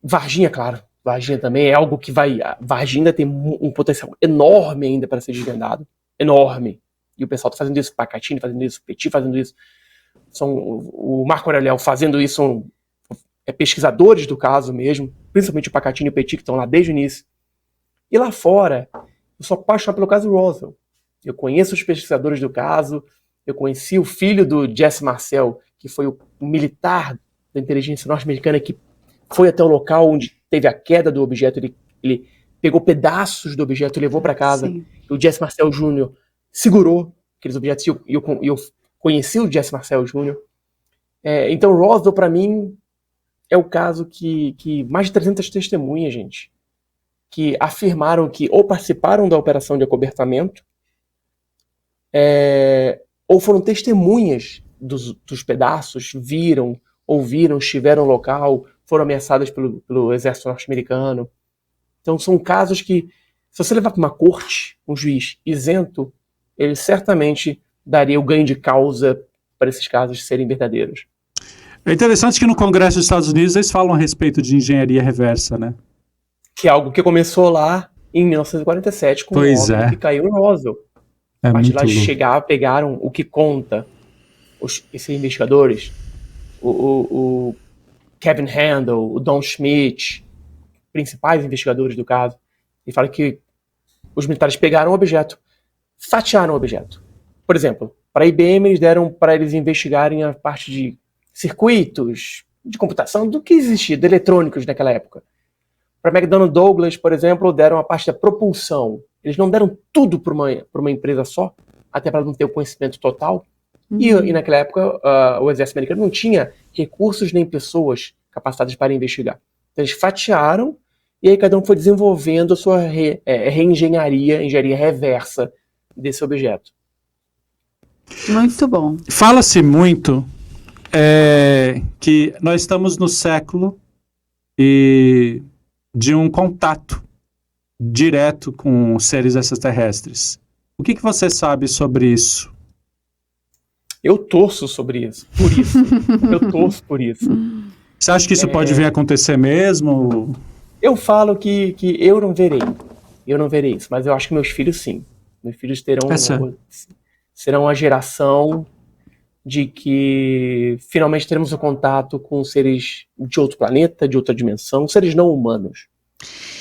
Varginha, claro. Varginha também é algo que vai... Varginha tem um potencial enorme ainda para ser desvendado. Enorme. E o pessoal está fazendo isso, Pacatini fazendo isso, Petit fazendo isso. O Marco Aureliel fazendo isso, são pesquisadores do caso mesmo, principalmente o Pacatini e o Petit, que estão lá desde o início. E lá fora, eu sou apaixonado pelo caso Roswell. Eu conheço os pesquisadores do caso, eu conheci o filho do Jesse Marcel, que foi o militar da inteligência norte-americana que foi até o local onde teve a queda do objeto, ele pegou pedaços do objeto e levou para casa. Sim. E o Jesse Marcel Jr. segurou aqueles objetos e eu conheci o Jesse Marcel Jr. Então Roswell, para mim, é o caso que mais de 300 testemunhas, gente, que afirmaram que ou participaram da operação de acobertamento, ou foram testemunhas dos pedaços, viram, ouviram, estiveram no local, foram ameaçadas pelo exército norte-americano. Então são casos que, se você levar para uma corte, um juiz isento, ele certamente daria o ganho de causa para esses casos serem verdadeiros. É interessante que no Congresso dos Estados Unidos eles falam a respeito de engenharia reversa, né? Que é algo que começou lá em 1947 com o OVNI que caiu em Roswell. A partir de lá chegaram, pegaram o que conta esses investigadores, o Kevin Handel, o Don Schmidt, principais investigadores do caso, e falam que os militares pegaram o objeto, fatiaram o objeto. Por exemplo, para a IBM eles deram para eles investigarem a parte de circuitos de computação do que existia, de eletrônicos naquela época. Para McDonnell Douglas, por exemplo, deram a parte da propulsão. Eles não deram tudo para uma empresa só, até para não ter o conhecimento total. E naquela época, o exército americano não tinha recursos nem pessoas capacitadas para investigar. Então eles fatiaram, e aí cada um foi desenvolvendo a sua reengenharia, engenharia reversa desse objeto. Muito bom. Fala-se muito que nós estamos no século de um contato direto com seres extraterrestres. O que você sabe sobre isso? Eu torço por isso. Eu torço por isso. Você acha que isso pode vir a acontecer mesmo? Eu falo que eu não verei. Eu não verei isso, mas eu acho que meus filhos sim. Meus filhos serão a geração de que finalmente teremos um contato com seres de outro planeta, de outra dimensão, seres não humanos.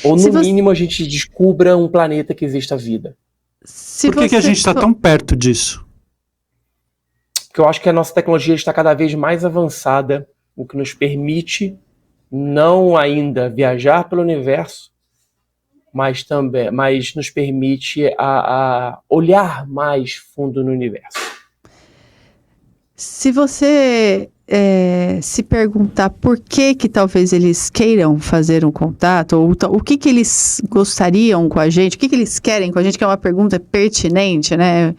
Ou no mínimo a gente descubra um planeta que exista vida. Por que a gente está tão perto disso? Porque eu acho que a nossa tecnologia está cada vez mais avançada, o que nos permite não ainda viajar pelo universo, mas nos permite a olhar mais fundo no universo. Se você se perguntar por que talvez eles queiram fazer um contato, ou o que eles gostariam com a gente, o que eles querem com a gente, que é uma pergunta pertinente, né?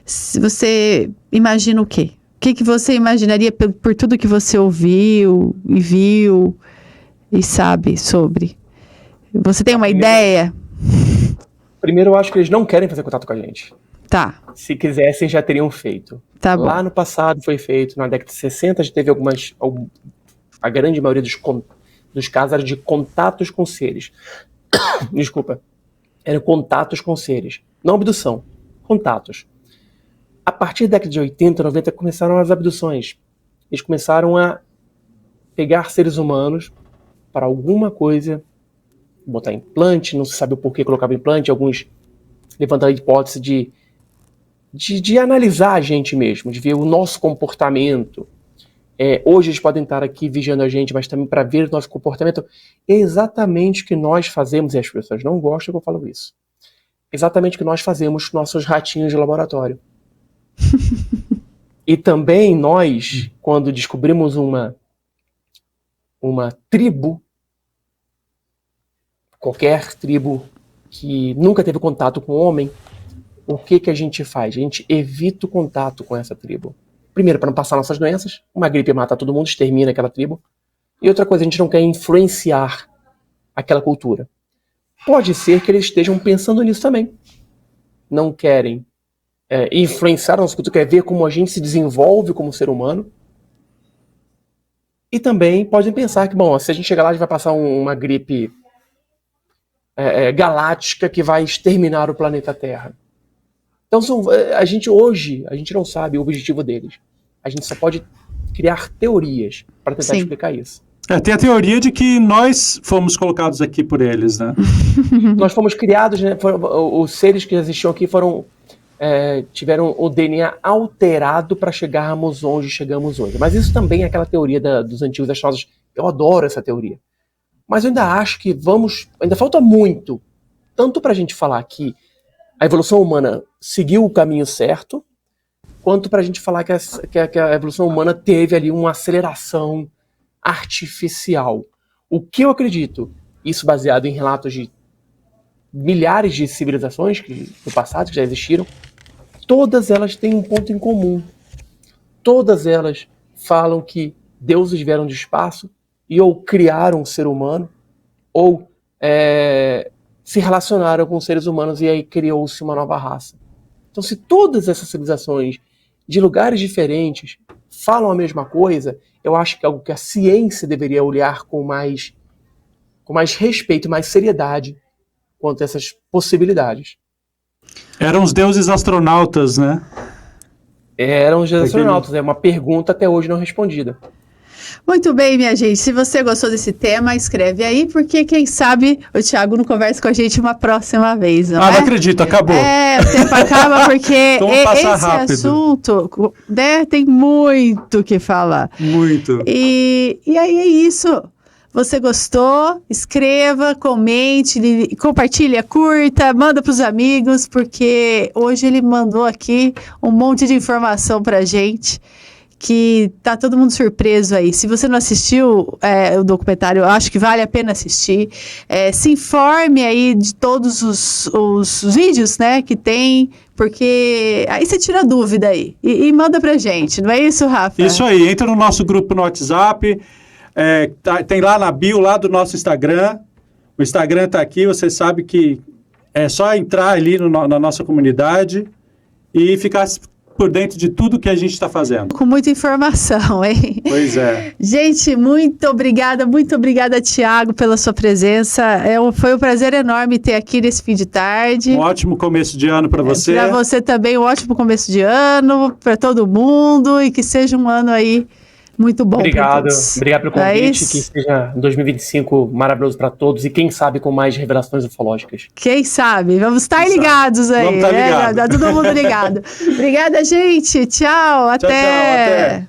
Se você imagina o quê? O que você imaginaria por tudo que você ouviu e viu e sabe sobre? Você tem uma ideia? Primeiro, eu acho que eles não querem fazer contato com a gente. Tá. Se quisessem, já teriam feito. Tá bom. Lá no passado foi feito, na década de 60, já teve a grande maioria dos casos era de contatos com seres. Desculpa. eram contatos com seres. Não abdução, contatos. A partir da década de 80, 90, começaram as abduções. Eles começaram a pegar seres humanos para alguma coisa, botar implante, não se sabe o porquê colocava implante, alguns levantaram a hipótese de analisar a gente mesmo, de ver o nosso comportamento. Hoje eles podem estar aqui vigiando a gente, mas também para ver o nosso comportamento. É exatamente o que nós fazemos, e as pessoas não gostam que eu falo isso. Exatamente o que nós fazemos com nossos ratinhos de laboratório. E também nós, quando descobrimos uma tribo, qualquer tribo que nunca teve contato com o homem, o que a gente faz? A gente evita o contato com essa tribo. Primeiro, para não passar nossas doenças. Uma gripe mata todo mundo, extermina aquela tribo. E outra coisa, a gente não quer influenciar aquela cultura. Pode ser que eles estejam pensando nisso também. Não querem influenciar a nossa cultura, quer ver como a gente se desenvolve como ser humano. E também podem pensar que, bom, se a gente chegar lá, a gente vai passar uma gripe galáctica que vai exterminar o planeta Terra. Então, a gente não sabe o objetivo deles. A gente só pode criar teorias para tentar explicar isso. Tem a teoria de que nós fomos colocados aqui por eles, né? Nós fomos criados, né? Os seres que existiam aqui tiveram o DNA alterado para chegarmos onde chegamos hoje. Mas isso também é aquela teoria dos antigos astronautas. Eu adoro essa teoria. Mas eu ainda acho que ainda falta muito, tanto para a gente falar que a evolução humana seguiu o caminho certo, quanto para a gente falar que a evolução humana teve ali uma aceleração artificial. O que eu acredito, isso baseado em relatos de milhares de civilizações no passado, que já existiram, todas elas têm um ponto em comum. Todas elas falam que deuses vieram do espaço e ou criaram um ser humano, ou se relacionaram com seres humanos e aí criou-se uma nova raça. Então, se todas essas civilizações de lugares diferentes falam a mesma coisa, eu acho que é algo que a ciência deveria olhar com mais respeito, mais seriedade quanto a essas possibilidades. Eram os deuses astronautas, né? Eram os deuses astronautas, é uma pergunta até hoje não respondida. Muito bem, minha gente. Se você gostou desse tema, escreve aí, porque quem sabe o Thiago não conversa com a gente uma próxima vez, não é? Não acredito, acabou. O tempo acaba porque esse rápido. Assunto, tem muito o que falar. Muito. E aí é isso. Você gostou? Escreva, comente, compartilha, curta, manda para os amigos, porque hoje ele mandou aqui um monte de informação pra gente, que tá todo mundo surpreso aí. Se você não assistiu o documentário, eu acho que vale a pena assistir. Se informe aí de todos os vídeos, né, que tem, porque aí você tira dúvida aí e manda pra gente, não é isso, Rafa? Isso aí, entra no nosso grupo no WhatsApp, tem lá na bio, lá do nosso Instagram. O Instagram tá aqui, você sabe que é só entrar ali na nossa comunidade e ficar por dentro de tudo que a gente está fazendo. Com muita informação, hein? Pois é. Gente, muito obrigada, Thiago, pela sua presença. Foi um prazer enorme ter aqui nesse fim de tarde. Um ótimo começo de ano para você. Para você também, um ótimo começo de ano, para todo mundo, e que seja um ano aí muito bom. Obrigado pelo convite, que seja 2025 maravilhoso para todos e quem sabe com mais revelações ufológicas. Quem sabe? Vamos estar ligados aí. Vamos estar ligados. Tá todo mundo ligado. Obrigada, gente. Tchau, até. Tchau, até.